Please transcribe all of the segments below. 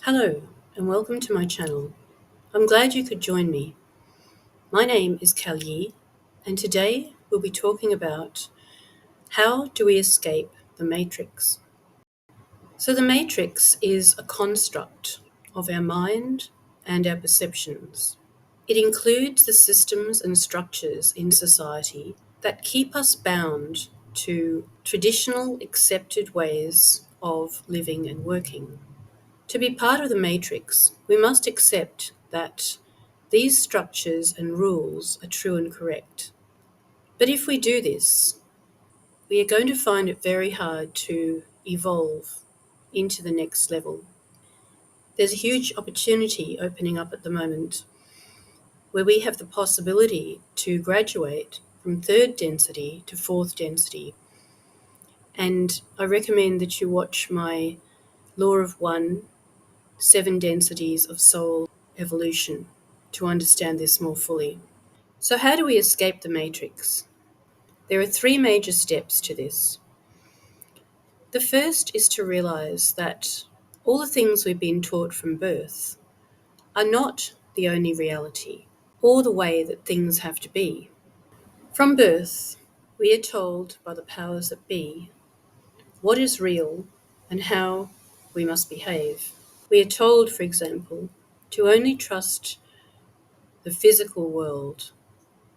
Hello, and welcome to my channel. I'm glad you could join me. My name is Cal Yi, and today we'll be talking about how do we escape the matrix. So the matrix is a construct of our mind and our perceptions. It includes the systems and structures in society that keep us bound to traditional accepted ways of living and working. To be part of the matrix, we must accept that these structures and rules are true and correct. But if we do this, we are going to find it very hard to evolve into the next level. There's a huge opportunity opening up at the moment where we have the possibility to graduate from third density to fourth density. And I recommend that you watch my Law of One, 7 Densities of Soul Evolution to understand this more fully. So how do we escape the matrix? There are 3 major steps to this. The first is to realize that all the things we've been taught from birth are not the only reality or the way that things have to be. From birth, we are told by the powers that be what is real and how we must behave. We are told, for example, to only trust the physical world,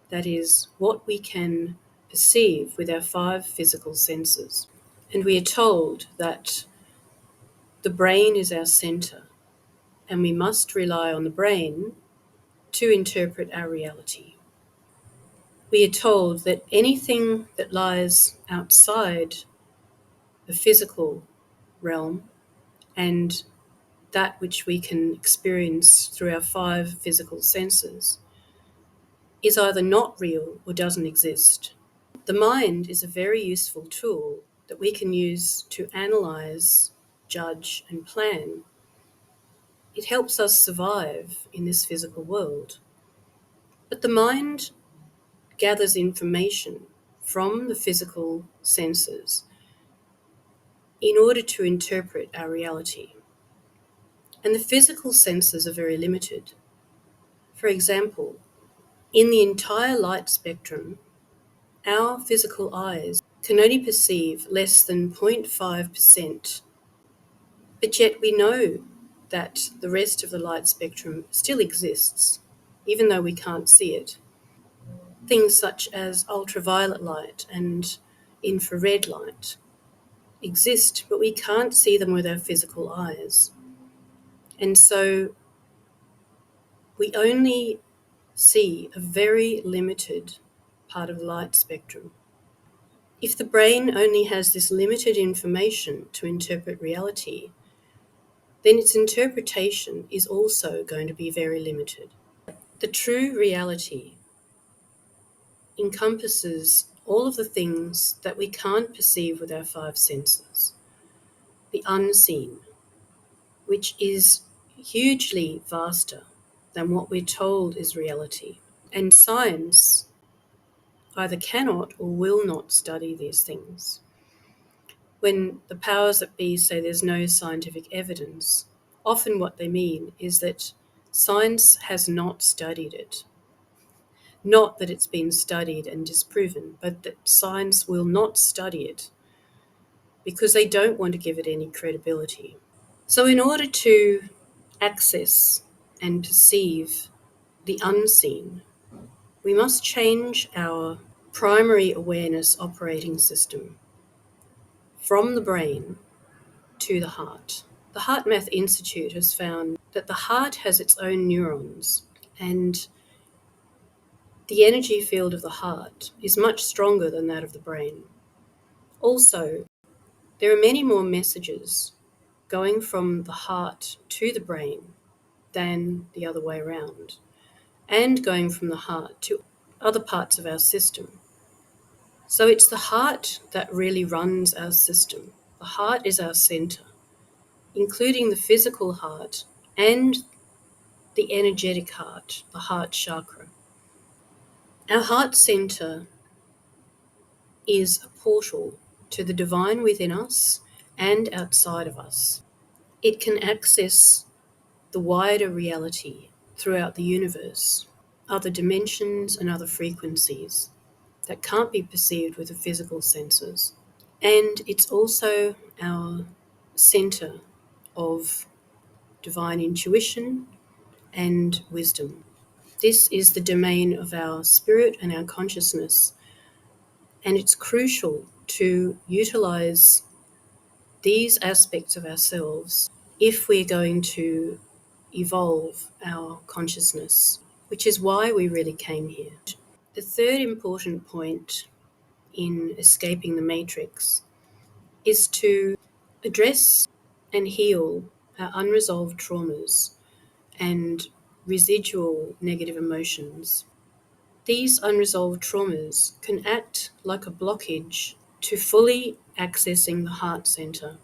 that is, what we can perceive with our 5 physical senses. And we are told that the brain is our center, and we must rely on the brain to interpret our reality. We are told that anything that lies outside the physical realm and that which we can experience through our 5 physical senses is either not real or doesn't exist. The mind is a very useful tool that we can use to analyze, judge, and plan. It helps us survive in this physical world. But the mind gathers information from the physical senses in order to interpret our reality. And the physical senses are very limited. For example, in the entire light spectrum, our physical eyes can only perceive less than 0.5%, but yet we know that the rest of the light spectrum still exists, even though we can't see it. Things such as ultraviolet light and infrared light exist, but we can't see them with our physical eyes. And so we only see a very limited part of the light spectrum. If the brain only has this limited information to interpret reality, then its interpretation is also going to be very limited. The true reality encompasses all of the things that we can't perceive with our 5 senses. The unseen, which is hugely vaster than what we're told is reality. And science either cannot or will not study these things. When the powers that be say there's no scientific evidence, often what they mean is that science has not studied it. Not that it's been studied and disproven, but that science will not study it because they don't want to give it any credibility. So in order to access and perceive the unseen, we must change our primary awareness operating system from the brain to the heart. The Heart Math Institute has found that the heart has its own neurons, and the energy field of the heart is much stronger than that of the brain. Also, there are many more messages going from the heart to the brain than the other way around, and going from the heart to other parts of our system. So it's the heart that really runs our system. The heart is our center, including the physical heart and the energetic heart, the heart chakra. Our heart center is a portal to the divine within us and outside of us. It can access the wider reality throughout the universe, other dimensions and other frequencies that can't be perceived with the physical senses. And it's also our center of divine intuition and wisdom. This is the domain of our spirit and our consciousness, and it's crucial to utilize these aspects of ourselves if we're going to evolve our consciousness, which is why we really came here. The third important point in escaping the matrix is to address and heal our unresolved traumas and residual negative emotions. These unresolved traumas can act like a blockage to fully accessing the heart center,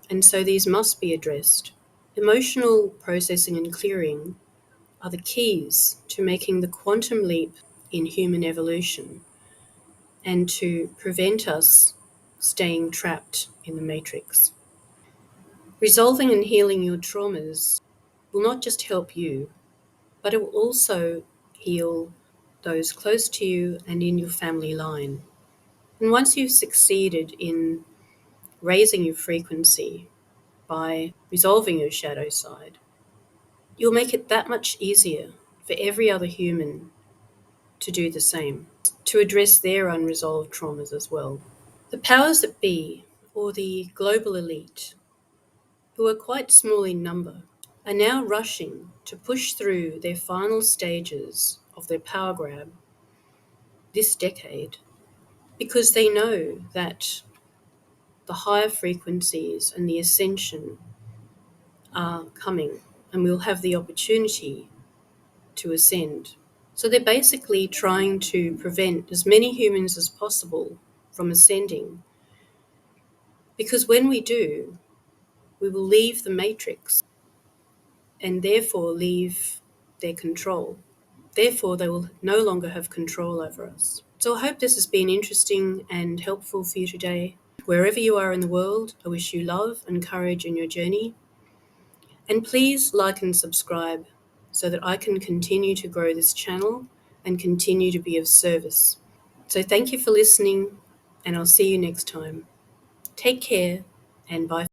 and so these must be addressed. Emotional processing and clearing are the keys to making the quantum leap in human evolution and to prevent us staying trapped in the matrix. Resolving and healing your traumas will not just help you, but it will also heal those close to you and in your family line. And once you've succeeded in raising your frequency by resolving your shadow side, you'll make it that much easier for every other human to do the same, to address their unresolved traumas as well. The powers that be, or the global elite, who are quite small in number, are now rushing to push through their final stages of their power grab this decade because they know that the higher frequencies and the ascension are coming and we'll have the opportunity to ascend. So they're basically trying to prevent as many humans as possible from ascending, because when we do, we will leave the matrix and therefore leave their control. Therefore, they will no longer have control over us. So I hope this has been interesting and helpful for you today. Wherever you are in the world, I wish you love and courage in your journey. And please like and subscribe so that I can continue to grow this channel and continue to be of service. So thank you for listening, and I'll see you next time. Take care, and bye.